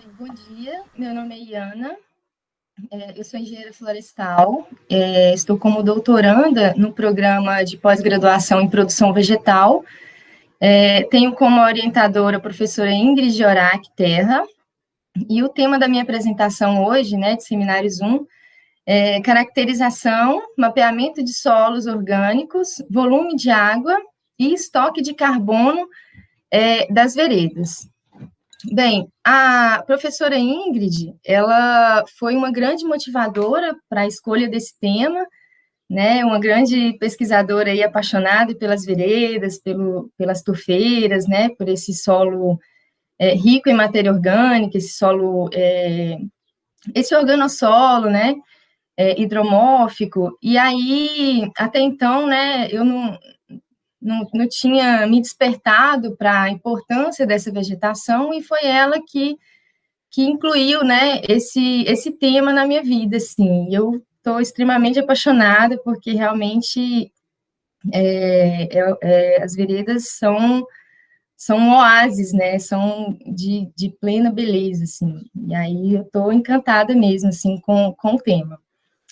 Bem, bom dia, meu nome é Iana, eu sou engenheira florestal, estou como doutoranda no programa de pós-graduação em produção vegetal, tenho como orientadora a professora Ingrid Orac Terra, e o tema da minha apresentação hoje, né, de Seminários 1, é caracterização, mapeamento de solos orgânicos, volume de água e estoque de carbono das veredas. Bem, a professora Ingrid, ela foi uma grande motivadora para a escolha desse tema, né? Uma grande pesquisadora e apaixonada pelas veredas, pelas turfeiras, né? Por esse solo rico em matéria orgânica, esse organossolo, né? Hidromórfico. E aí, até então, né? Eu não tinha me despertado para a importância dessa vegetação, e foi ela que incluiu, né, esse tema na minha vida, assim. Eu estou extremamente apaixonada, porque realmente as veredas são um oásis, né, são de plena beleza, assim. E aí eu estou encantada mesmo, assim, com o tema.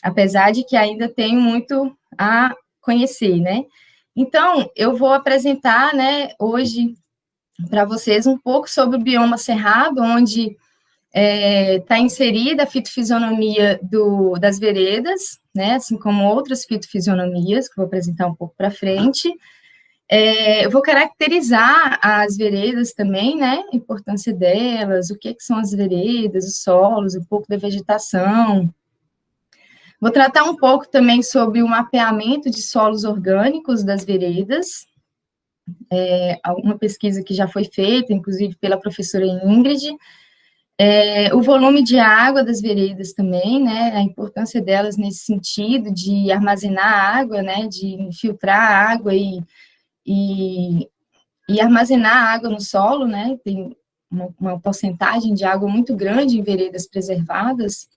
Apesar de que ainda tenho muito a conhecer, né. Então, eu vou apresentar, né, hoje para vocês um pouco sobre o bioma cerrado, onde está inserida a fitofisionomia das veredas, né, assim como outras fitofisionomias, que eu vou apresentar um pouco para frente. Eu vou caracterizar as veredas também, né, a importância delas, o que são as veredas, os solos, um pouco da vegetação. Vou tratar um pouco também sobre o mapeamento de solos orgânicos das veredas, uma pesquisa que já foi feita, inclusive pela professora Ingrid, o volume de água das veredas também, né, a importância delas nesse sentido de armazenar água, né, de filtrar água e armazenar água no solo, né, tem uma porcentagem de água muito grande em veredas preservadas,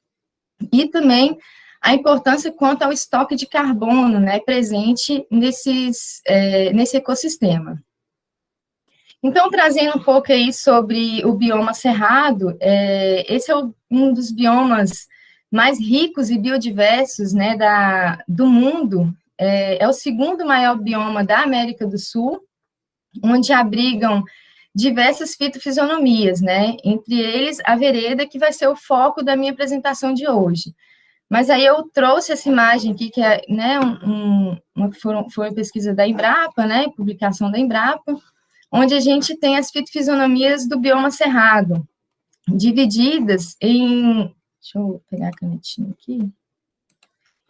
e também a importância quanto ao estoque de carbono, né, presente nesse ecossistema. Então, trazendo um pouco aí sobre o bioma cerrado, esse é um dos biomas mais ricos e biodiversos, né, do mundo, é o segundo maior bioma da América do Sul, onde abrigam diversas fitofisionomias, né, entre eles a vereda, que vai ser o foco da minha apresentação de hoje. Mas aí eu trouxe essa imagem aqui, que é, né, foi uma pesquisa da Embrapa, né, publicação da Embrapa, onde a gente tem as fitofisionomias do bioma cerrado, divididas deixa eu pegar a canetinha aqui,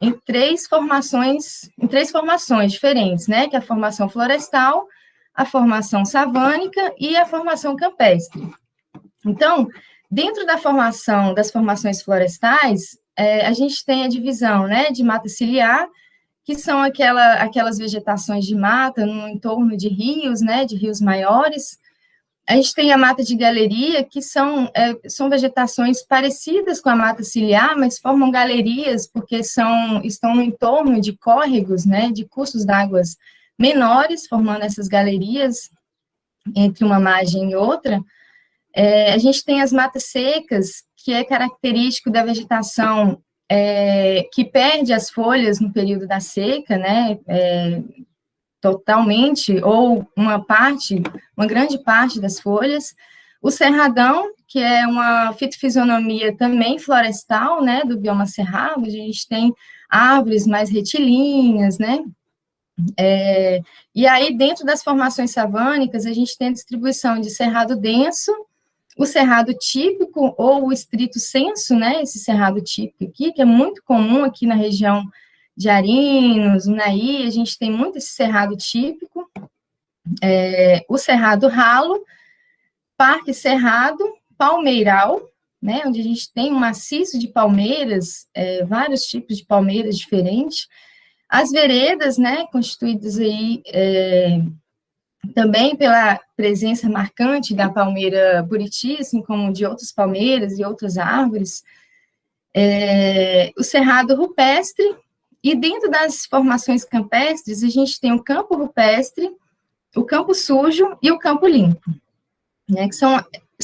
em três formações diferentes, né, que é a formação florestal, a formação savânica e a formação campestre. Então, dentro das formações florestais, a gente tem a divisão, né, de mata ciliar, que são aquelas vegetações de mata no entorno de rios, né, de rios maiores. A gente tem a mata de galeria, que são vegetações parecidas com a mata ciliar, mas formam galerias, porque estão no entorno de córregos, né, de cursos d'água menores, formando essas galerias entre uma margem e outra. A gente tem as matas secas, que é característico da vegetação que perde as folhas no período da seca, né, totalmente, ou uma grande parte das folhas. O cerradão, que é uma fitofisionomia também florestal, né, do bioma cerrado, a gente tem árvores mais retilíneas, né, e aí dentro das formações savânicas, a gente tem a distribuição de cerrado denso, o cerrado típico, ou o estrito senso, né, esse cerrado típico aqui, que é muito comum aqui na região de Arinos, Unai, a gente tem muito esse cerrado típico, o cerrado ralo, parque cerrado, palmeiral, né, onde a gente tem um maciço de palmeiras, vários tipos de palmeiras diferentes, as veredas, né, constituídas aí também pela presença marcante da palmeira buriti, assim como de outras palmeiras e outras árvores, o cerrado rupestre, e dentro das formações campestres, a gente tem o campo rupestre, o campo sujo e o campo limpo, né, que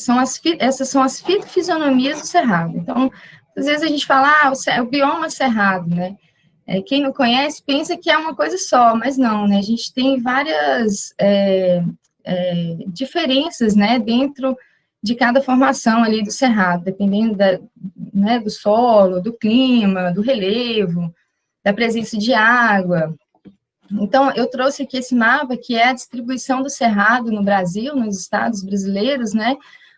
essas são as fitofisionomias do cerrado. Então, às vezes a gente fala, o bioma cerrado, né? Quem não conhece pensa que é uma coisa só, mas não, né? A gente tem várias diferenças, né, dentro de cada formação ali do cerrado, dependendo né, do solo, do clima, do relevo, da presença de água. Então, eu trouxe aqui esse mapa, que é a distribuição do cerrado no Brasil, nos estados brasileiros, né,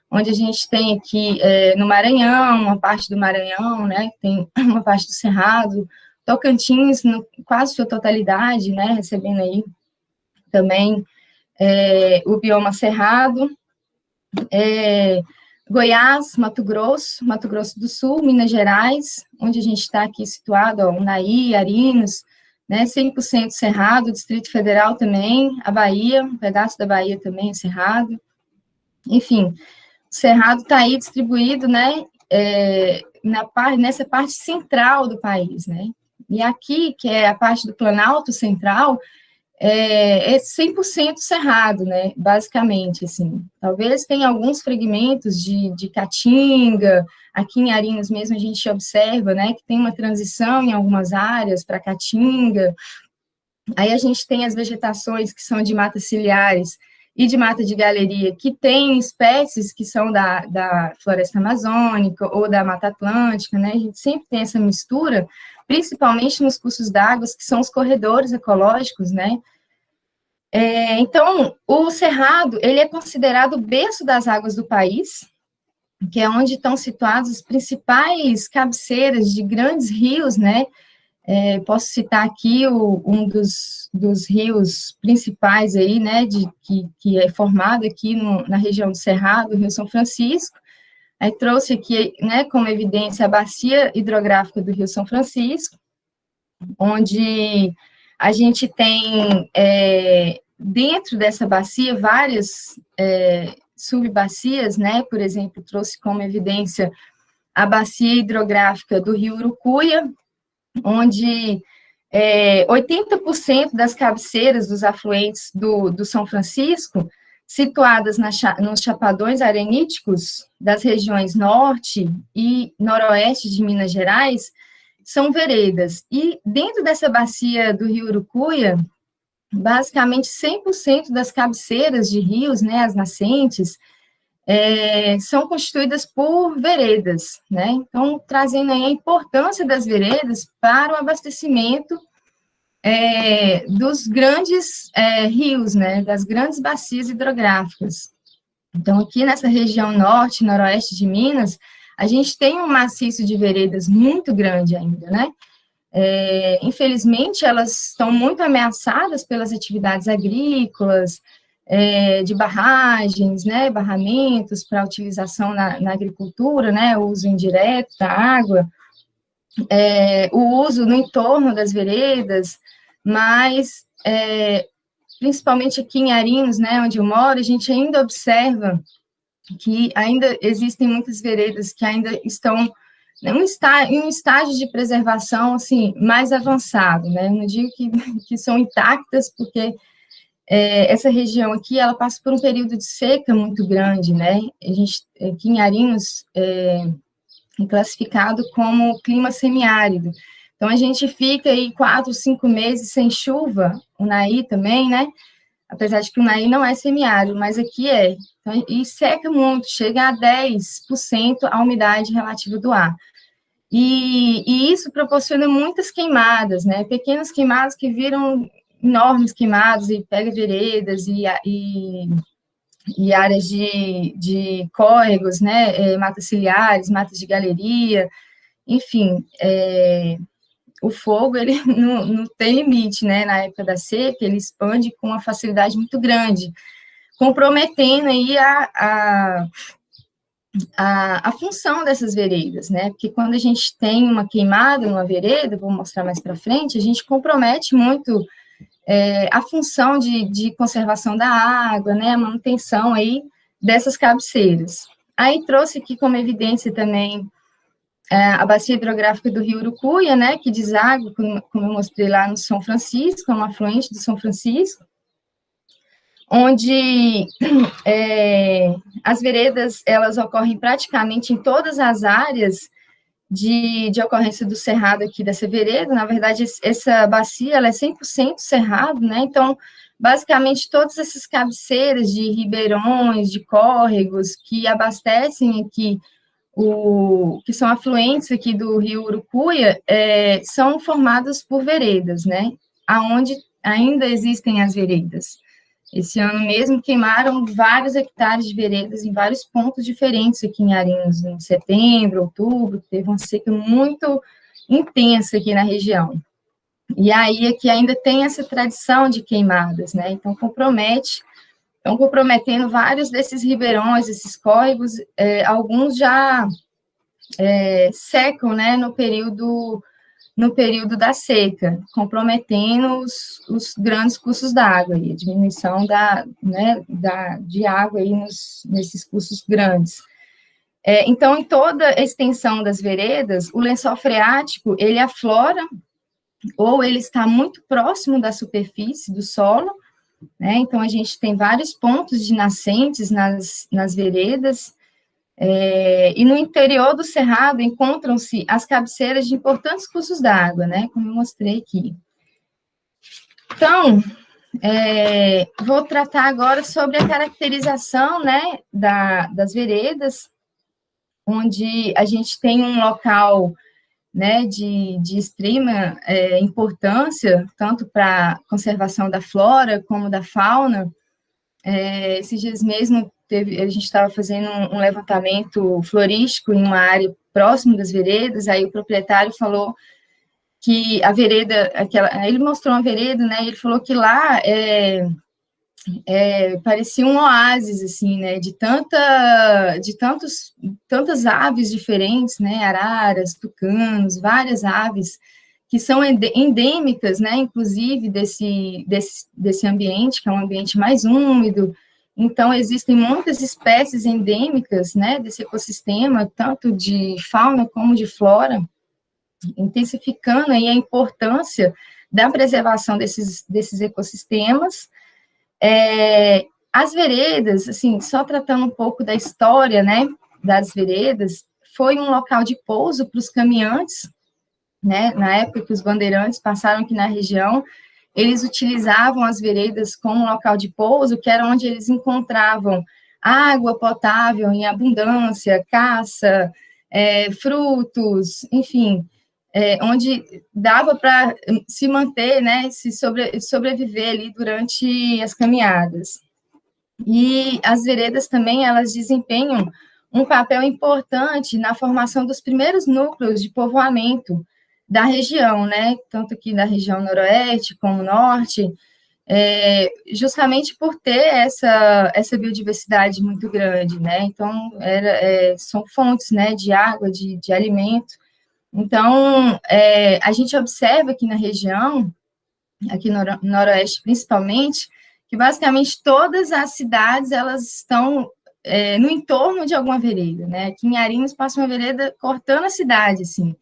onde a gente tem aqui no Maranhão, uma parte do Maranhão, né, tem uma parte do cerrado, Tocantins, quase sua totalidade, né, recebendo aí também o bioma cerrado, Goiás, Mato Grosso do Sul, Minas Gerais, onde a gente está aqui situado, ó, Unai, Arinos, né, 100% cerrado, Distrito Federal também, a Bahia, um pedaço da Bahia também é cerrado, enfim, o cerrado está aí distribuído, né, nessa parte central do país, né, e aqui, que é a parte do Planalto Central, é 100% cerrado, né, basicamente, assim, talvez tenha alguns fragmentos de caatinga, aqui em Arinos mesmo a gente observa, né, que tem uma transição em algumas áreas para caatinga, aí a gente tem as vegetações que são de matas ciliares e de mata de galeria, que tem espécies que são da floresta amazônica ou da Mata Atlântica, né, a gente sempre tem essa mistura, principalmente nos cursos d'água, que são os corredores ecológicos, né? Então, o Cerrado, ele é considerado o berço das águas do país, que é onde estão situadas as principais cabeceiras de grandes rios, né? Posso citar aqui um dos rios principais aí, né, que é formado aqui na região do Cerrado, o Rio São Francisco. Aí trouxe aqui, né, como evidência, a bacia hidrográfica do Rio São Francisco, onde a gente tem, dentro dessa bacia, várias subbacias, né, por exemplo, trouxe como evidência a bacia hidrográfica do Rio Urucuia, onde 80% das cabeceiras dos afluentes do São Francisco, situadas nos chapadões areníticos das regiões norte e noroeste de Minas Gerais, são veredas. E dentro dessa bacia do Rio Urucuia, basicamente 100% das cabeceiras de rios, né, as nascentes, são constituídas por veredas, né? Então, trazendo aí a importância das veredas para o abastecimento dos grandes rios, né, das grandes bacias hidrográficas. Então, aqui nessa região norte e noroeste de Minas, a gente tem um maciço de veredas muito grande ainda, né? Infelizmente, elas estão muito ameaçadas pelas atividades agrícolas, de barragens, né, barramentos para utilização na agricultura, né, o uso indireto da água, o uso no entorno das veredas, mas, principalmente aqui em Arinos, né, onde eu moro, a gente ainda observa que ainda existem muitas veredas que ainda estão em um estágio de preservação, assim, mais avançado, né, eu não digo que são intactas, porque essa região aqui, ela passa por um período de seca muito grande, né, a gente, aqui em Arinos, é classificado como clima semiárido, então a gente fica aí 4, 5 meses sem chuva, o Unai também, né, apesar de que o Unai não é semiárido, mas aqui é, então, e seca muito, chega a 10% a umidade relativa do ar. E isso proporciona muitas queimadas, né? Pequenas queimadas que viram enormes queimadas e pega veredas e áreas de córregos, né? Matas ciliares, matas de galeria, enfim, o fogo, ele não tem limite, né? Na época da seca, ele expande com uma facilidade muito grande, comprometendo aí a função dessas veredas, né? Porque quando a gente tem uma queimada numa vereda, vou mostrar mais para frente, a gente compromete muito a função de conservação da água, né? A manutenção aí dessas cabeceiras. Aí trouxe aqui como evidência também a bacia hidrográfica do Rio Urucuia, né? Que deságua, como eu mostrei lá no São Francisco, é um afluente do São Francisco, onde as veredas, elas ocorrem praticamente em todas as áreas de ocorrência do cerrado aqui dessa vereda. Na verdade, essa bacia, ela é 100% cerrado, né? Então, basicamente, todas essas cabeceiras de ribeirões, de córregos, que abastecem aqui, que são afluentes aqui do rio Urucuia, são formadas por veredas, né? Aonde ainda existem as veredas. Esse ano mesmo queimaram vários hectares de veredas em vários pontos diferentes aqui em Arinos, em setembro, outubro, teve uma seca muito intensa aqui na região. E aí aqui ainda tem essa tradição de queimadas, né? Então estão comprometendo vários desses ribeirões, esses córregos, alguns já secam, né, no período da seca, comprometendo os grandes cursos d'água, a diminuição de água aí nesses cursos grandes. Então, em toda a extensão das veredas, o lençol freático, ele aflora, ou ele está muito próximo da superfície do solo, né? Então, a gente tem vários pontos de nascentes nas veredas, e no interior do cerrado encontram-se as cabeceiras de importantes cursos d'água, né, como eu mostrei aqui. Então, vou tratar agora sobre a caracterização, né, das veredas, onde a gente tem um local, né, de extrema importância, tanto para a conservação da flora como da fauna. Esses dias mesmo, a gente estava fazendo um levantamento florístico em uma área próxima das veredas, aí o proprietário falou que a vereda, ele mostrou uma vereda, né, e ele falou que lá parecia um oásis, assim, né, de tantas aves diferentes, né, araras, tucanos, várias aves, que são endêmicas, né, inclusive desse ambiente, que é um ambiente mais úmido. Então, existem muitas espécies endêmicas, né, desse ecossistema, tanto de fauna como de flora, intensificando aí a importância da preservação desses ecossistemas. As veredas, assim, só tratando um pouco da história, né, das veredas, foi um local de pouso para os caminhantes, né, na época que os bandeirantes passaram aqui na região, eles utilizavam as veredas como local de pouso, que era onde eles encontravam água potável em abundância, caça, frutos, enfim, onde dava para se manter, né, sobreviver ali durante as caminhadas. E as veredas também, elas desempenham um papel importante na formação dos primeiros núcleos de povoamento da região, né, tanto aqui da região noroeste como norte, justamente por ter essa biodiversidade muito grande, né, então são fontes, né, de água, de alimento. Então, a gente observa aqui na região, aqui no noroeste principalmente, que basicamente todas as cidades, elas estão no entorno de alguma vereda, né, aqui em Arinos passa uma vereda cortando a cidade, assim,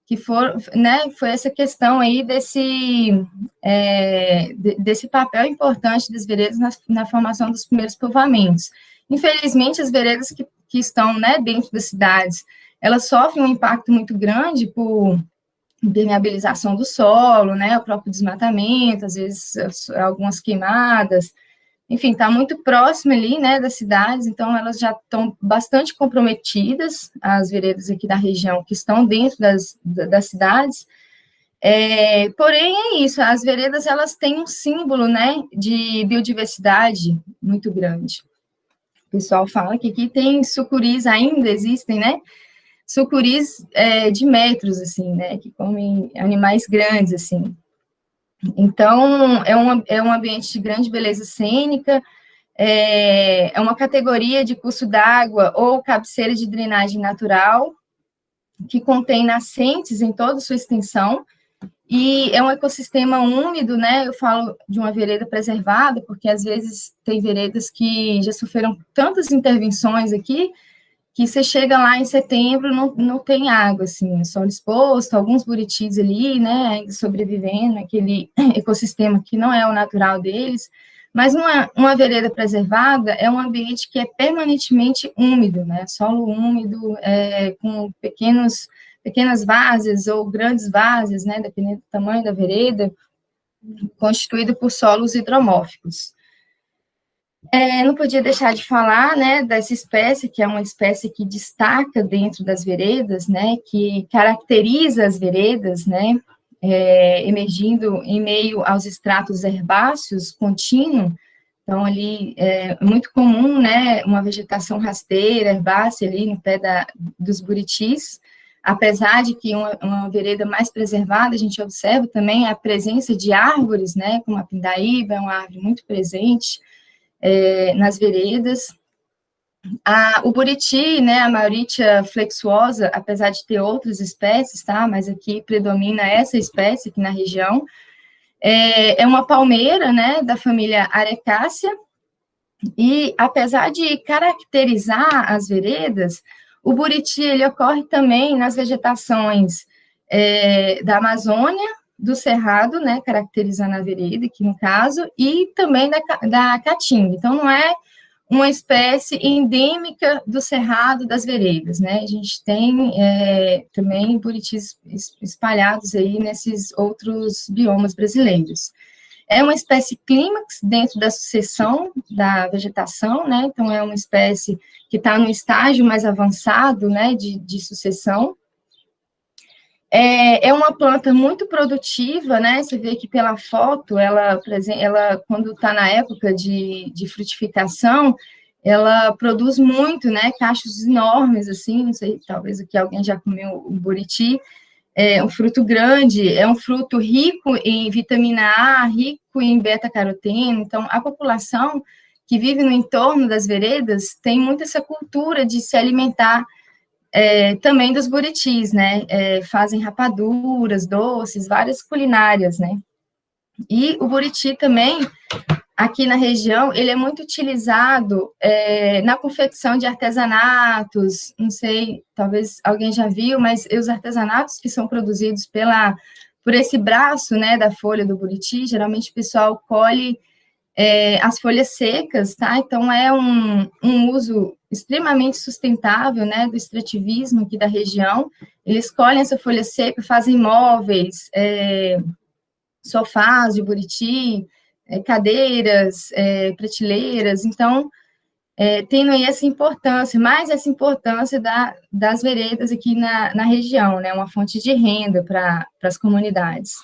que foi essa questão aí desse papel importante das veredas na formação dos primeiros povoamentos. Infelizmente, as veredas que estão, né, dentro das cidades, elas sofrem um impacto muito grande por impermeabilização do solo, né, o próprio desmatamento, às vezes algumas queimadas, enfim, está muito próximo ali, né, das cidades, então elas já estão bastante comprometidas, as veredas aqui da região que estão dentro das cidades, porém é isso, as veredas, elas têm um símbolo, né, de biodiversidade muito grande. O pessoal fala que aqui tem sucuris, ainda existem, né, sucuris de metros, assim, né, que comem animais grandes, assim. Então, é um ambiente de grande beleza cênica, é uma categoria de curso d'água ou cabeceira de drenagem natural, que contém nascentes em toda a sua extensão, e é um ecossistema úmido, né, eu falo de uma vereda preservada, porque às vezes tem veredas que já sofreram tantas intervenções aqui, que você chega lá em setembro, não tem água, assim, solo exposto, alguns buritis ali, né, ainda sobrevivendo, aquele ecossistema que não é o natural deles, Mas uma vereda preservada é um ambiente que é permanentemente úmido, né? Solo úmido, com pequenas várzeas ou grandes várzeas, né? Dependendo do tamanho da vereda, constituído por solos hidromórficos. Não podia deixar de falar, né, dessa espécie, que é uma espécie que destaca dentro das veredas, né, que caracteriza as veredas, né, emergindo em meio aos estratos herbáceos contínuo. Então, ali é muito comum, né, uma vegetação rasteira, herbácea ali no pé dos buritis, apesar de que uma vereda mais preservada, a gente observa também a presença de árvores, né, como a pindaíba, é uma árvore muito presente nas veredas. O buriti, né, a Mauritia flexuosa, apesar de ter outras espécies, tá, mas aqui predomina essa espécie aqui na região, é uma palmeira, né, da família Arecácea, e apesar de caracterizar as veredas, o buriti, ele ocorre também nas vegetações da Amazônia, do Cerrado, né, caracterizando a vereda, aqui no caso, e também da Caatinga. Então, não é uma espécie endêmica do Cerrado das veredas, né, a gente tem também buritis espalhados aí nesses outros biomas brasileiros. É uma espécie clímax dentro da sucessão da vegetação, né, então é uma espécie que está no estágio mais avançado, né, de sucessão. É uma planta muito produtiva, né? Você vê que pela foto, ela quando está na época de frutificação, ela produz muito, né? Cachos enormes, assim, não sei, talvez aqui alguém já comeu o buriti, é um fruto grande, é um fruto rico em vitamina A, rico em beta-caroteno, então a população que vive no entorno das veredas tem muito essa cultura de se alimentar também dos buritis, né? Fazem rapaduras, doces, várias culinárias, né? E o buriti também, aqui na região, ele é muito utilizado na confecção de artesanatos, não sei, talvez alguém já viu, mas os artesanatos que são produzidos por esse braço, né, da folha do buriti, geralmente o pessoal colhe as folhas secas, tá? Então, é um uso extremamente sustentável, né, do extrativismo aqui da região. Eles colhem essa folha seca, fazem móveis, sofás de buriti, cadeiras, prateleiras. Então, tendo aí essa importância, mais essa importância das veredas aqui na região, né, uma fonte de renda para as comunidades.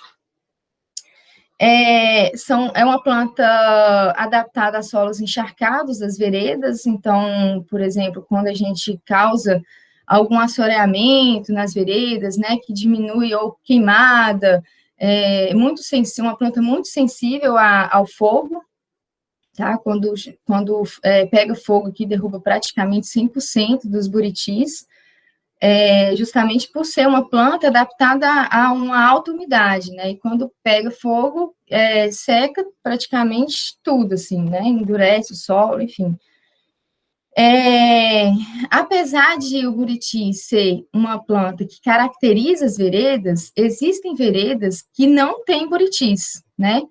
É uma planta adaptada a solos encharcados das veredas, então, por exemplo, quando a gente causa algum assoreamento nas veredas, né, que diminui ou queimada, uma planta muito sensível ao fogo, tá? Quando pega fogo aqui, derruba praticamente 100% dos buritis, justamente por ser uma planta adaptada a uma alta umidade, né? E quando pega fogo, seca praticamente tudo, assim, né? Endurece o solo, enfim. Apesar de o buriti ser uma planta que caracteriza as veredas, existem veredas que não têm buritis, né?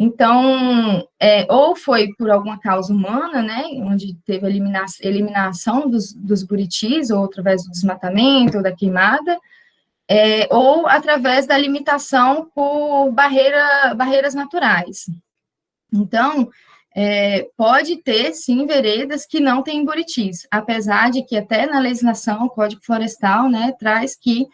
Então, ou foi por alguma causa humana, né, onde teve eliminação dos buritis, ou através do desmatamento, ou da queimada, ou através da limitação por barreiras naturais. Então, pode ter, sim, veredas que não têm buritis, apesar de que até na legislação, o Código Florestal, né, traz que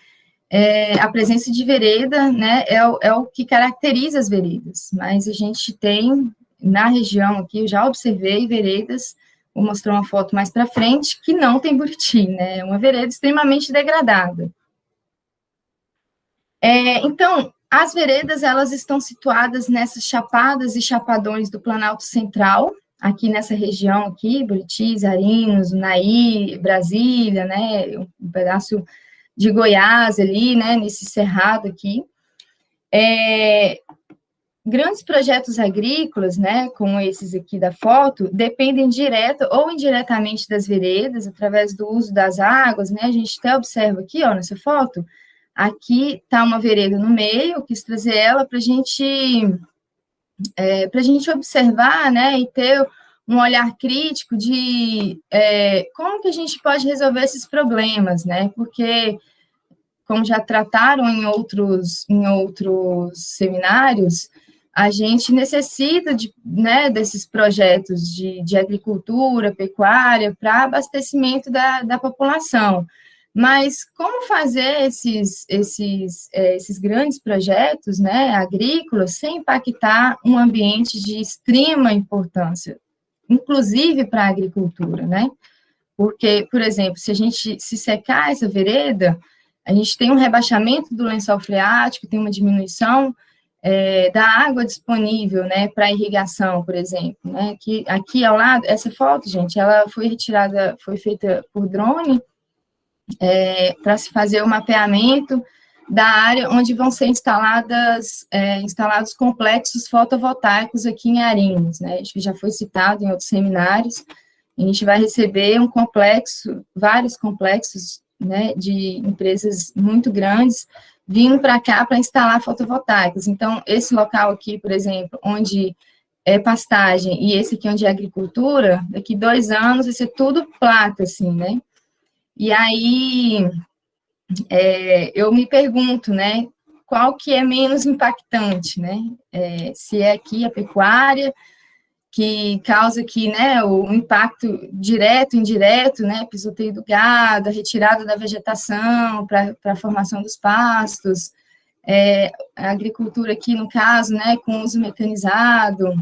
a presença de vereda, né, é o que caracteriza as veredas, mas a gente tem, na região aqui, eu já observei veredas, vou mostrar uma foto mais para frente, que não tem buriti, né, é uma vereda extremamente degradada. Então, as veredas, elas estão situadas nessas chapadas e chapadões do Planalto Central, aqui nessa região aqui, Buritis, Arinos, Unaí, Brasília, né, um pedaço de Goiás ali, né, nesse cerrado aqui. Grandes projetos agrícolas, né, como esses aqui da foto, dependem direta ou indiretamente das veredas, através do uso das águas, né, a gente até observa aqui, ó, nessa foto, aqui está uma vereda no meio, eu quis trazer ela para a gente para a gente observar, né, e ter um olhar crítico de como que a gente pode resolver esses problemas, né, porque, como já trataram em outros seminários, a gente necessita né, desses projetos de agricultura, pecuária, para abastecimento da população. Mas como fazer esses grandes projetos, né, agrícolas sem impactar um ambiente de extrema importância, inclusive para a agricultura, né? Porque, por exemplo, se a gente se secar essa vereda, a gente tem um rebaixamento do lençol freático, tem uma diminuição da água disponível, né, para irrigação, por exemplo, né, aqui ao lado, essa foto, gente, ela foi retirada, foi feita por drone, para se fazer o mapeamento da área onde vão ser instalados complexos fotovoltaicos aqui em Arinos, né, acho que já foi citado em outros seminários. A gente vai receber vários complexos, né, de empresas muito grandes, vindo para cá para instalar fotovoltaicos. Então, esse local aqui, por exemplo, onde é pastagem, e esse aqui onde é agricultura, daqui 2 anos vai ser tudo plata, assim, né? E aí, eu me pergunto, né, qual que é menos impactante, né? Se é aqui a pecuária, que causa aqui, né, o impacto direto, indireto, né, pisoteio do gado, a retirada da vegetação para a formação dos pastos, a agricultura aqui, no caso, né, com uso mecanizado.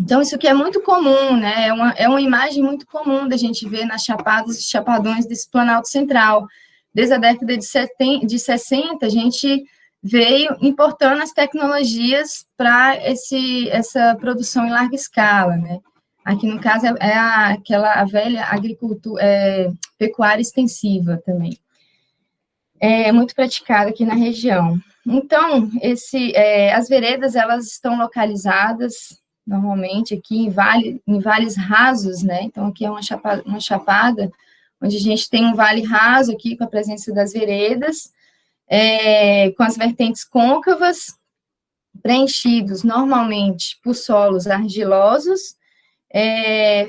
Então, isso aqui é muito comum, né, é uma imagem muito comum da gente ver nas chapadas e chapadões desse Planalto Central. Desde a década de 60, a gente veio importando as tecnologias para essa produção em larga escala, né? Aqui, no caso, a velha agricultura, pecuária extensiva também. É muito praticada aqui na região. Então, as veredas, elas estão localizadas, normalmente, aqui em vales rasos, né? Então, aqui é uma chapada, onde a gente tem um vale raso aqui, com a presença das veredas, com as vertentes côncavas, preenchidos normalmente por solos argilosos,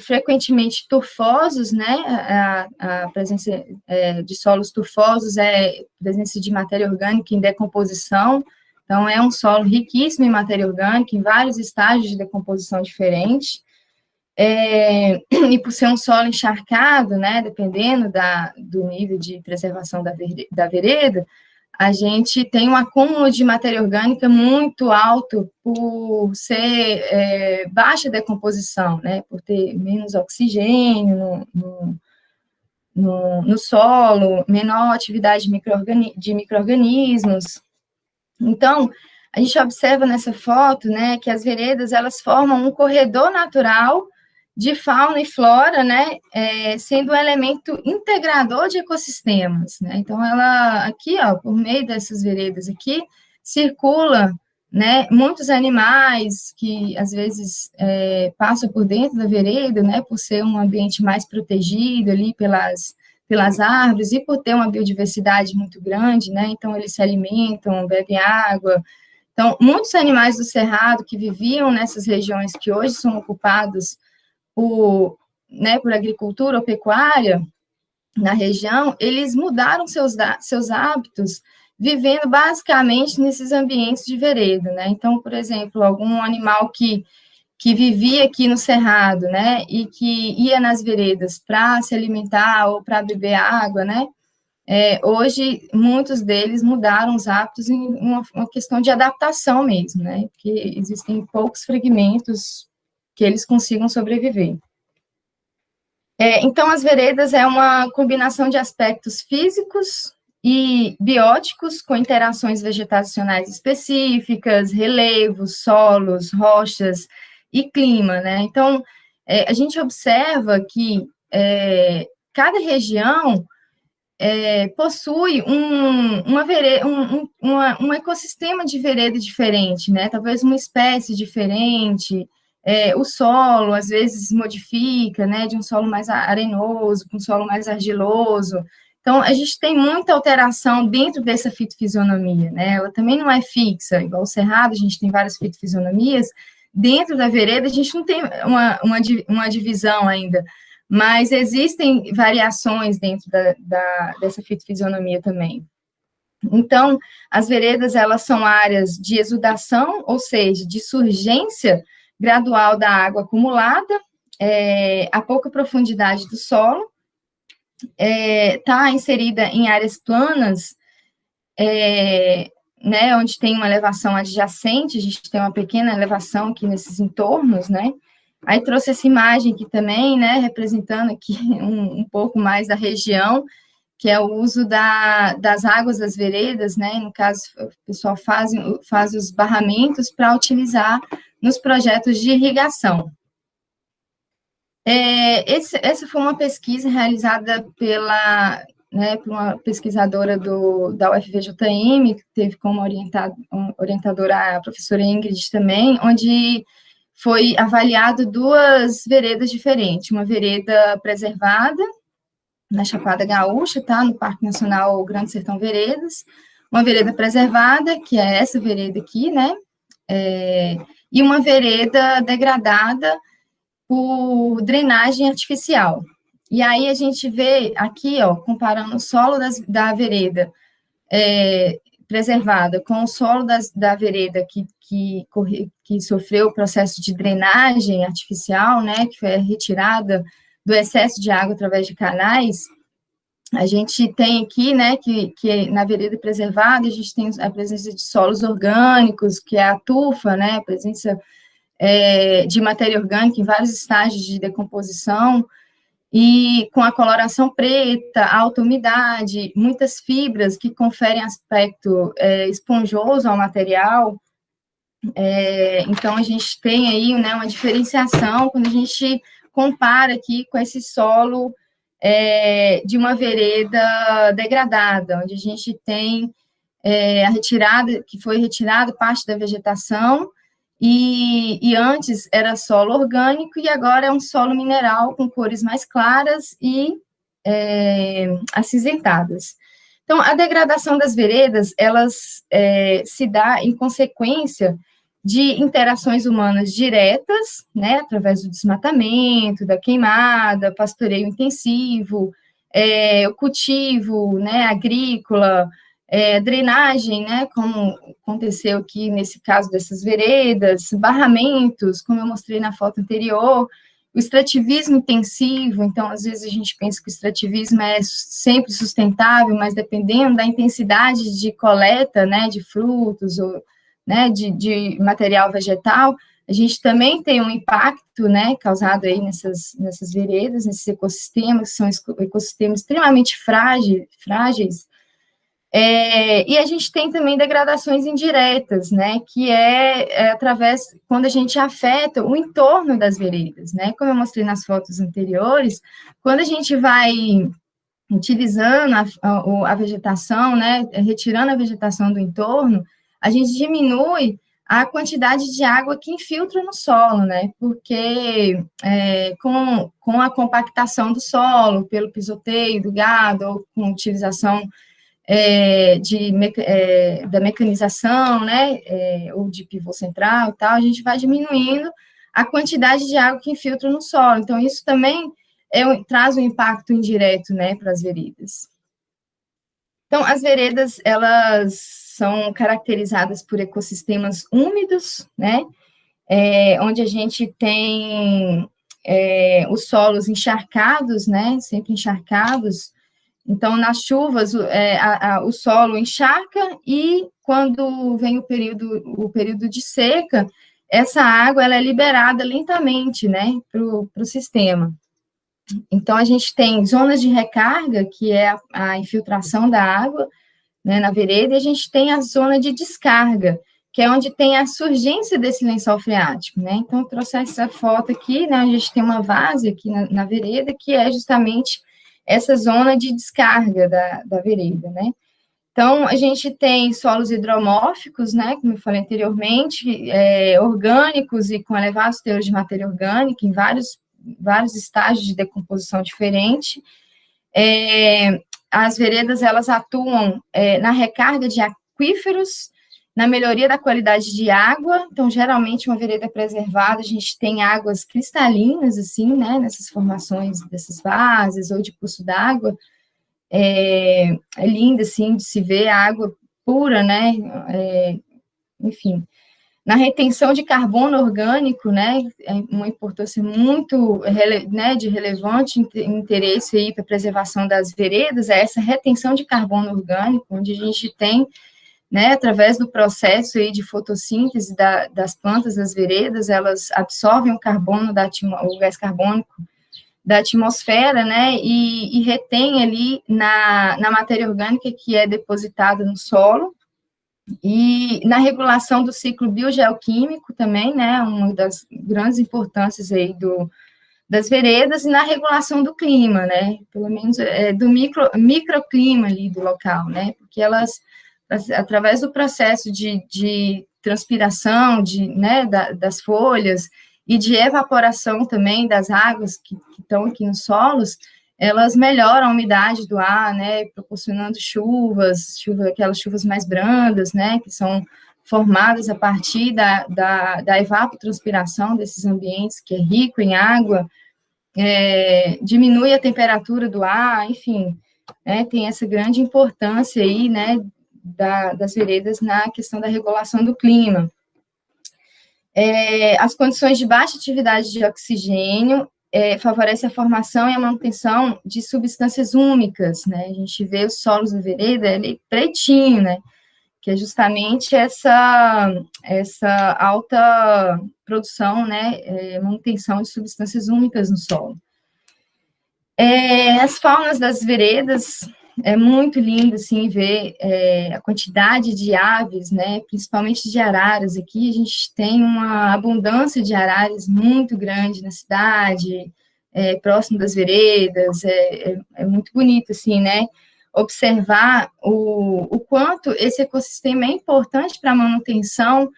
frequentemente turfosos, né? A presença de solos turfosos presença de matéria orgânica em decomposição. Então, é um solo riquíssimo em matéria orgânica, em vários estágios de decomposição diferentes. E por ser um solo encharcado, né, dependendo do nível de preservação da vereda, a gente tem um acúmulo de matéria orgânica muito alto por ser baixa decomposição, né, por ter menos oxigênio no solo, menor atividade de micro-organismos. Então, a gente observa nessa foto, né, que as veredas, elas formam um corredor natural de fauna e flora, né, sendo um elemento integrador de ecossistemas, né, então ela, aqui, ó, por meio dessas veredas aqui, circula, né, muitos animais que, às vezes, passam por dentro da vereda, né, por ser um ambiente mais protegido ali pelas árvores e por ter uma biodiversidade muito grande, né, então eles se alimentam, bebem água. Então, muitos animais do cerrado que viviam nessas regiões que hoje são ocupadas por agricultura ou pecuária na região, eles mudaram seus hábitos, vivendo basicamente nesses ambientes de vereda, né? Então, por exemplo, algum animal que vivia aqui no cerrado, né, e que ia nas veredas para se alimentar ou para beber água, né? Hoje, muitos deles mudaram os hábitos em uma questão de adaptação mesmo, né? Porque existem poucos fragmentos que eles consigam sobreviver. Então, as veredas é uma combinação de aspectos físicos e bióticos, com interações vegetacionais específicas, relevos, solos, rochas e clima, né? Então, a gente observa que cada região possui um ecossistema de vereda diferente, né? Talvez uma espécie diferente. O solo, às vezes, modifica, né? De um solo mais arenoso para um solo mais argiloso. Então, a gente tem muita alteração dentro dessa fitofisionomia, né? Ela também não é fixa, igual o cerrado, a gente tem várias fitofisionomias, dentro da vereda, a gente não tem uma divisão ainda, mas existem variações dentro dessa fitofisionomia também. Então, as veredas, elas são áreas de exudação, ou seja, de surgência gradual da água acumulada, a pouca profundidade do solo, está inserida em áreas planas, né, onde tem uma elevação adjacente, a gente tem uma pequena elevação aqui nesses entornos, né. Aí trouxe essa imagem aqui também, né, representando aqui um pouco mais da região, que é o uso das águas das veredas, né, no caso, o pessoal faz os barramentos para utilizar nos projetos de irrigação. Essa foi uma pesquisa realizada por uma pesquisadora da UFVJM, que teve como orientadora a professora Ingrid também, onde foi avaliado 2 veredas diferentes, uma vereda preservada, na Chapada Gaúcha, tá, no Parque Nacional Grande Sertão Veredas, uma vereda preservada, que é essa vereda aqui, né, e uma vereda degradada por drenagem artificial. E aí a gente vê aqui, ó, comparando o solo da vereda preservada com o solo da vereda que sofreu o processo de drenagem artificial, né, que foi a retirada do excesso de água através de canais. A gente tem aqui, né, que na vereda preservada, a gente tem a presença de solos orgânicos, que é a tufa, né, a presença de matéria orgânica em vários estágios de decomposição, e com a coloração preta, alta umidade, muitas fibras que conferem aspecto esponjoso ao material. Então, a gente tem aí, né, uma diferenciação quando a gente compara aqui com esse solo de uma vereda degradada, onde a gente tem a retirada, que foi retirada parte da vegetação, e antes era solo orgânico, e agora é um solo mineral com cores mais claras e acinzentadas. Então, a degradação das veredas, elas se dá em consequência de interações humanas diretas, né, através do desmatamento, da queimada, pastoreio intensivo, o cultivo, né, agrícola, drenagem, né, como aconteceu aqui nesse caso dessas veredas, barramentos, como eu mostrei na foto anterior, o extrativismo intensivo. Então, às vezes a gente pensa que o extrativismo é sempre sustentável, mas dependendo da intensidade de coleta, né, de frutos, ou, né, de material vegetal, a gente também tem um impacto, né, causado aí nessas veredas, nesses ecossistemas, que são ecossistemas extremamente frágeis. E a gente tem também degradações indiretas, né, que através, quando a gente afeta o entorno das veredas, né, como eu mostrei nas fotos anteriores, quando a gente vai utilizando a vegetação, né, retirando a vegetação do entorno, a gente diminui a quantidade de água que infiltra no solo, né, porque com a compactação do solo, pelo pisoteio do gado, ou com utilização da mecanização, né, ou de pivô central e tal, a gente vai diminuindo a quantidade de água que infiltra no solo. Então, isso também traz um impacto indireto, né, para as veredas. Então, as veredas, elas são caracterizadas por ecossistemas úmidos, né, onde a gente tem os solos encharcados, né, sempre encharcados. Então, nas chuvas, o solo encharca, e quando vem o período de seca, essa água ela é liberada lentamente, né, para o sistema. Então, a gente tem zonas de recarga, que é a infiltração da água, né, na vereda, e a gente tem a zona de descarga, que é onde tem a surgência desse lençol freático, né. Então, eu trouxe essa foto aqui, né, a gente tem uma várzea aqui na vereda, que é justamente essa zona de descarga da vereda, né. Então, a gente tem solos hidromórficos, né, como eu falei anteriormente, orgânicos e com elevados teores de matéria orgânica, em vários estágios de decomposição diferente. As veredas, elas atuam na recarga de aquíferos na melhoria da qualidade de água. Então, geralmente, uma vereda preservada, a gente tem águas cristalinas, assim, né, nessas formações dessas várzeas ou de curso d'água. É linda, assim, de se ver a água pura, né, enfim. Na retenção de carbono orgânico, né, é uma importância muito, né, de relevante interesse aí para a preservação das veredas, é essa retenção de carbono orgânico, onde a gente tem, né, através do processo aí de fotossíntese das plantas das veredas, elas absorvem o carbono, o gás carbônico da atmosfera, né, e retém ali na matéria orgânica que é depositada no solo, e na regulação do ciclo biogeoquímico também, né, uma das grandes importâncias aí das veredas, e na regulação do clima, né, pelo menos do microclima ali do local, né, porque elas, através do processo de transpiração, né, das folhas, e de evaporação também das águas que estão aqui nos solos, elas melhoram a umidade do ar, né, proporcionando aquelas chuvas mais brandas, né, que são formadas a partir da evapotranspiração desses ambientes, que é rico em água, diminui a temperatura do ar, enfim, né, tem essa grande importância aí, né, das veredas na questão da regulação do clima. As condições de baixa atividade de oxigênio favorece a formação e a manutenção de substâncias úmicas, né? A gente vê os solos da vereda, ele pretinho, né? Que é justamente essa alta produção, né? Manutenção de substâncias úmicas no solo. As faunas das veredas, é muito lindo, assim, ver a quantidade de aves, né, principalmente de araras. Aqui a gente tem uma abundância de araras muito grande na cidade, próximo das veredas, é muito bonito, assim, né, observar o quanto esse ecossistema é importante para a manutenção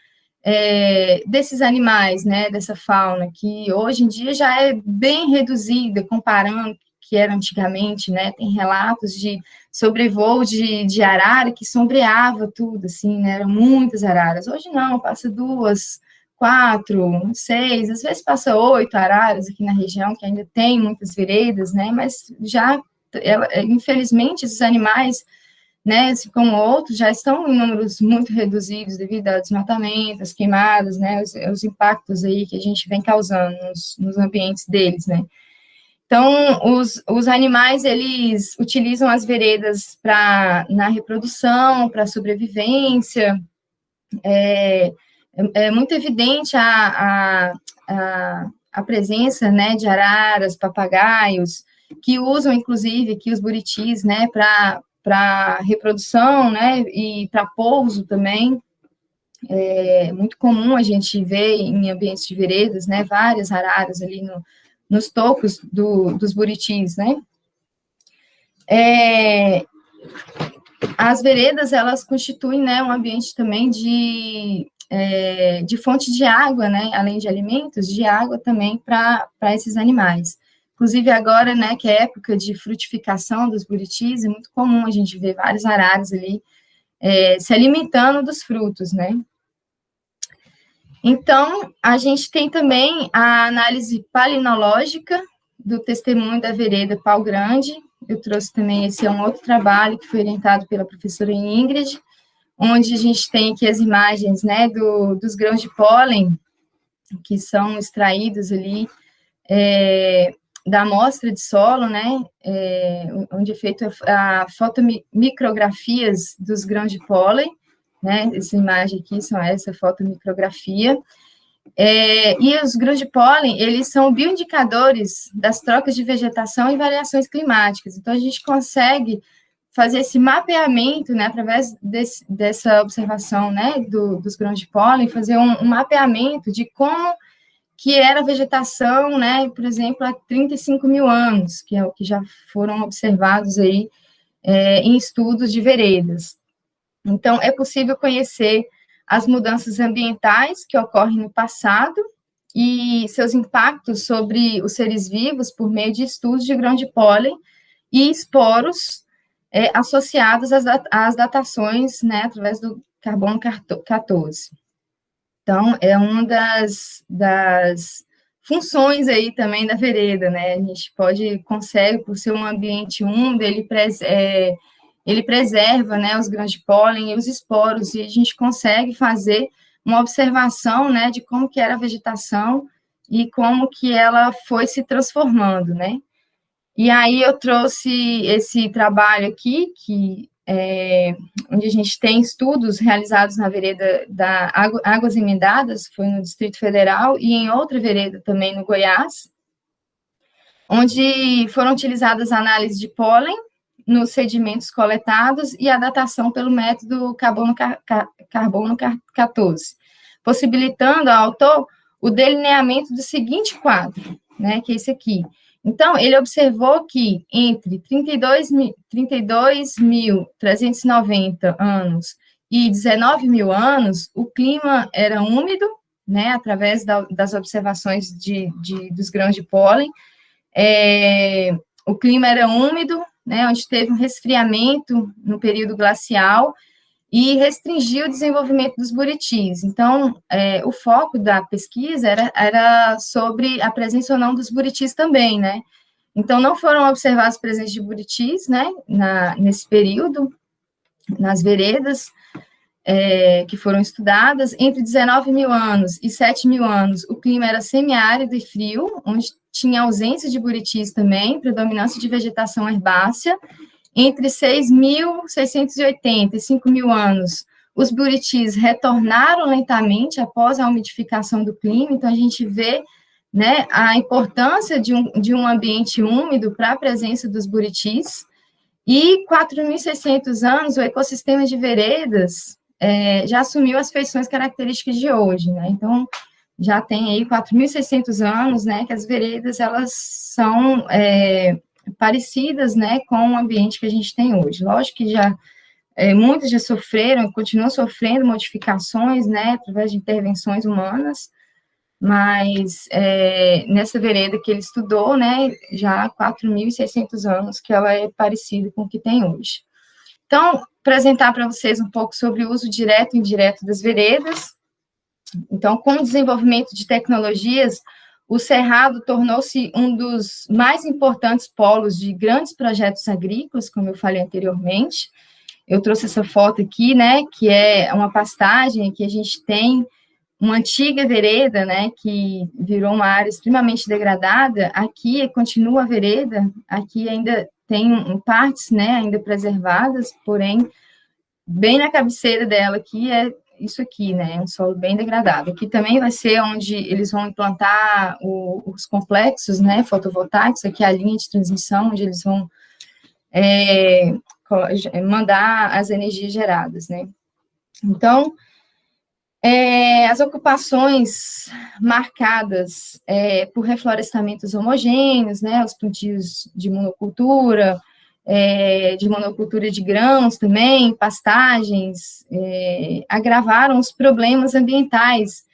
desses animais, né, dessa fauna, que hoje em dia já é bem reduzida, comparando que era antigamente, né, tem relatos de sobrevoo de arara que sombreava tudo, assim, né, eram muitas araras. Hoje não, passa 2, 4, 6, às vezes passa 8 araras aqui na região, que ainda tem muitas veredas, né, mas já, infelizmente, esses animais, né, assim como outros, já estão em números muito reduzidos devido ao desmatamento, às queimadas, né, os impactos aí que a gente vem causando nos ambientes deles, né. Então, os animais, eles utilizam as veredas na reprodução, para sobrevivência. É muito evidente a presença, né, de araras, papagaios, que usam, inclusive, aqui os buritis, né, para reprodução, né, e para pouso também. É muito comum a gente ver em ambientes de veredas, né, várias araras ali nos tocos dos buritis, né. As veredas, elas constituem, né, um ambiente também de fonte de água, né, além de alimentos, de água também para esses animais. Inclusive agora, né, que é época de frutificação dos buritis, é muito comum a gente ver vários araras ali se alimentando dos frutos, né. Então, a gente tem também a análise palinológica do testemunho da vereda Pau Grande. Eu trouxe também, esse é um outro trabalho que foi orientado pela professora Ingrid, onde a gente tem aqui as imagens, né, dos grãos de pólen, que são extraídos ali da amostra de solo, né, onde é feita a fotomicrografias dos grãos de pólen, né, essa imagem aqui são essa fotomicrografia, e os grãos de pólen, eles são bioindicadores das trocas de vegetação e variações climáticas, então a gente consegue fazer esse mapeamento, né, através dessa observação, né, dos grãos de pólen, fazer um mapeamento de como que era a vegetação, né, por exemplo, há 35 mil anos, que é o que já foram observados aí em estudos de veredas. Então, é possível conhecer as mudanças ambientais que ocorrem no passado e seus impactos sobre os seres vivos por meio de estudos de grão de pólen e esporos associados às datações, né, através do carbono 14. Então, é uma das funções aí também da vereda, né? A gente consegue, por ser um ambiente úmido, ele preserva, né, os grãos de pólen e os esporos, e a gente consegue fazer uma observação, né, de como que era a vegetação e como que ela foi se transformando, né? E aí eu trouxe esse trabalho aqui, onde a gente tem estudos realizados na vereda da Águas Emendadas, foi no Distrito Federal, e em outra vereda também no Goiás, onde foram utilizadas análises de pólen nos sedimentos coletados e a datação pelo método carbono 14, possibilitando ao autor o delineamento do seguinte quadro, né, que é esse aqui. Então, ele observou que entre 32.390 anos e 19 mil anos, o clima era úmido, né, através das observações dos grãos de pólen. O clima era úmido, né, onde teve um resfriamento no período glacial e restringiu o desenvolvimento dos buritis. Então, o foco da pesquisa era sobre a presença ou não dos buritis também, né? Então, não foram observadas presenças de buritis, né, nesse período, nas veredas que foram estudadas. Entre 19 mil anos e 7 mil anos, o clima era semiárido e frio, onde tinha ausência de buritis também, predominância de vegetação herbácea. Entre 6.680 e 5 mil anos, os buritis retornaram lentamente após a umidificação do clima, então a gente vê, né, a importância de um ambiente úmido para a presença dos buritis. E 4.600 anos, o ecossistema de veredas já assumiu as feições características de hoje, né? Então, já tem aí 4.600 anos, né, que as veredas, elas são parecidas, né, com o ambiente que a gente tem hoje. Lógico que muitas já sofreram, continuam sofrendo modificações, né, através de intervenções humanas, mas nessa vereda que ele estudou, né, já há 4.600 anos que ela é parecida com o que tem hoje. Então, apresentar para vocês um pouco sobre o uso direto e indireto das veredas. Então, com o desenvolvimento de tecnologias, o Cerrado tornou-se um dos mais importantes polos de grandes projetos agrícolas, como eu falei anteriormente. Eu trouxe essa foto aqui, né, que é uma pastagem que a gente tem uma antiga vereda, né, que virou uma área extremamente degradada. Aqui continua a vereda, aqui ainda tem partes, né, ainda preservadas, porém, bem na cabeceira dela aqui é isso aqui, né, um solo bem degradado. Aqui também vai ser onde eles vão implantar os complexos, né, fotovoltaicos, aqui é a linha de transmissão, onde eles vão mandar as energias geradas, né. Então, as ocupações marcadas por reflorestamentos homogêneos, né, os plantios de monocultura de grãos também, pastagens, agravaram os problemas ambientais,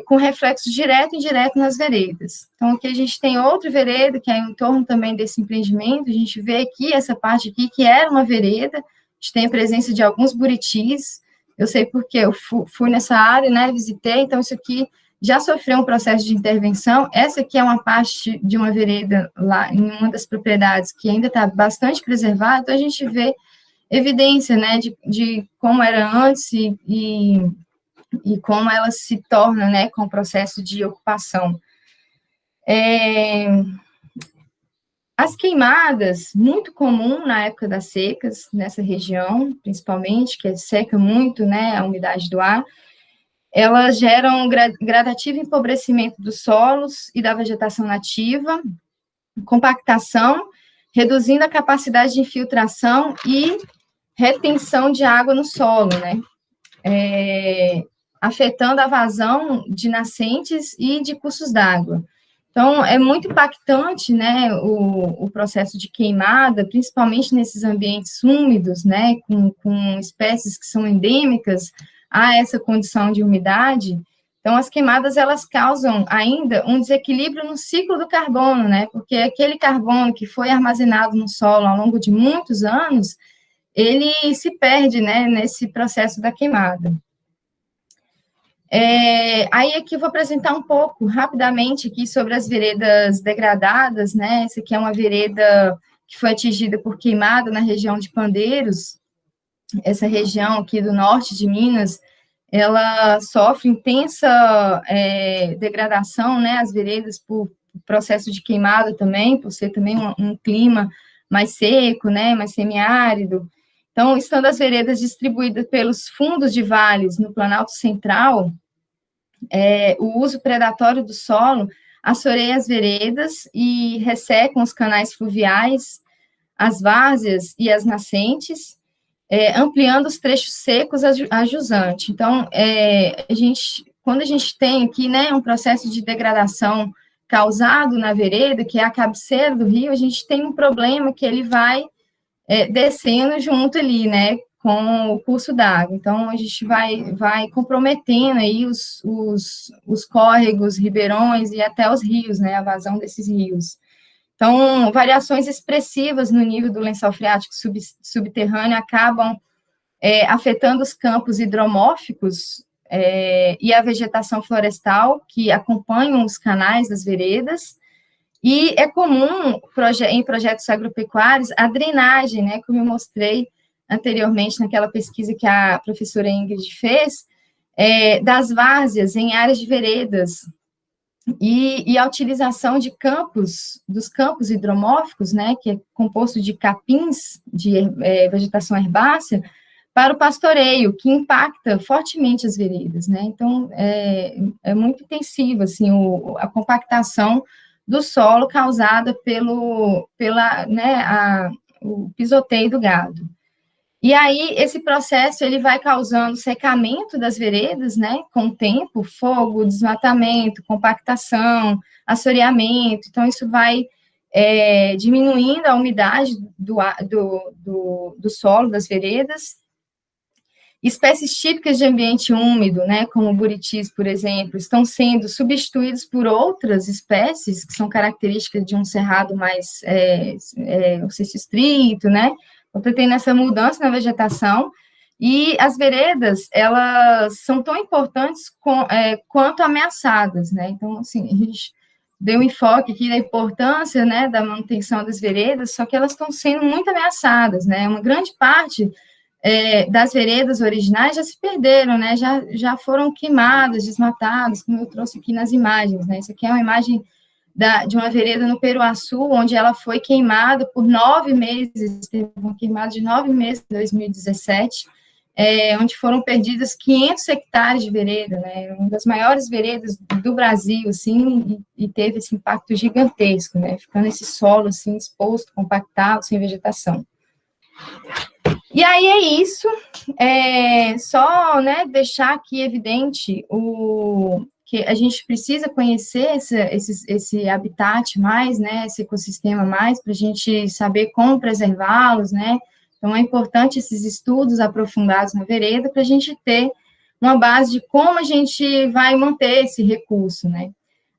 com reflexos direto e indireto nas veredas. Então, aqui a gente tem outra vereda, que é em torno também desse empreendimento, a gente vê aqui, essa parte aqui, que era uma vereda, a gente tem a presença de alguns buritis, eu sei porque eu fui nessa área, né, visitei, então isso aqui já sofreu um processo de intervenção. Essa aqui é uma parte de uma vereda lá em uma das propriedades que ainda está bastante preservada, então a gente vê evidência, né, de como era antes e como ela se torna, né, com o processo de ocupação. As queimadas, muito comum na época das secas, nessa região, principalmente, que seca muito, né, a umidade do ar, elas geram um gradativo empobrecimento dos solos e da vegetação nativa, compactação, reduzindo a capacidade de infiltração e retenção de água no solo, né, afetando a vazão de nascentes e de cursos d'água. Então, é muito impactante, né, o processo de queimada, principalmente nesses ambientes úmidos, né, com espécies que são endêmicas a essa condição de umidade. Então, as queimadas, elas causam ainda um desequilíbrio no ciclo do carbono, né, porque aquele carbono que foi armazenado no solo ao longo de muitos anos, ele se perde, né, nesse processo da queimada. Aí aqui eu vou apresentar um pouco, rapidamente, aqui sobre as veredas degradadas, né, essa aqui é uma vereda que foi atingida por queimada na região de Pandeiros, essa região aqui do norte de Minas, ela sofre intensa degradação, né, as veredas por processo de queimada também, por ser também um clima mais seco, né, mais semiárido. Então, estando as veredas distribuídas pelos fundos de vales no Planalto Central, o uso predatório do solo assoreia as veredas e ressecam os canais fluviais, as várzeas e as nascentes, ampliando os trechos secos a jusante. Então, quando a gente tem aqui, né, um processo de degradação causado na vereda, que é a cabeceira do rio, a gente tem um problema que ele vai descendo junto ali, né, com o curso d'água. Então, a gente vai comprometendo aí os córregos, ribeirões e até os rios, né, a vazão desses rios. Então, variações expressivas no nível do lençol freático subterrâneo acabam afetando os campos hidromórficos e a vegetação florestal que acompanham os canais das veredas, e é comum em projetos agropecuários a drenagem, né, como eu mostrei anteriormente naquela pesquisa que a professora Ingrid fez, das várzeas em áreas de veredas, e a utilização de dos campos hidromórficos, né, que é composto de capins, de vegetação herbácea, para o pastoreio, que impacta fortemente as veredas, né, então é muito intensiva, assim, a compactação do solo causada o pisoteio do gado. E aí, esse processo, ele vai causando secamento das veredas, né, com o tempo, fogo, desmatamento, compactação, assoreamento, então isso vai diminuindo a umidade do solo das veredas. Espécies típicas de ambiente úmido, né, como buritis, por exemplo, estão sendo substituídas por outras espécies que são características de um cerrado mais estrito, né, então tem essa mudança na vegetação, e as veredas, elas são tão importantes quanto ameaçadas, né, então, assim, a gente deu um enfoque aqui da importância, né, da manutenção das veredas, só que elas estão sendo muito ameaçadas, né, uma grande parte das veredas originais já se perderam, né, já foram queimadas, desmatadas, como eu trouxe aqui nas imagens, né, isso aqui é uma imagem de uma vereda no Peruaçu, onde ela foi queimada por 9 meses, teve uma queimada de 9 meses em 2017, onde foram perdidas 500 hectares de vereda, né, uma das maiores veredas do Brasil, assim, e teve esse impacto gigantesco, né, ficando esse solo, assim, exposto, compactado, sem vegetação. E aí é isso, só, né, deixar aqui evidente que a gente precisa conhecer esse habitat mais, né, esse ecossistema mais, para a gente saber como preservá-los, né, então é importante esses estudos aprofundados na vereda para a gente ter uma base de como a gente vai manter esse recurso, né.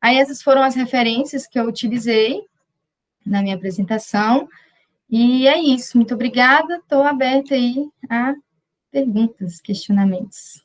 Aí essas foram as referências que eu utilizei na minha apresentação, e é isso, muito obrigada, estou aberta aí a perguntas, questionamentos.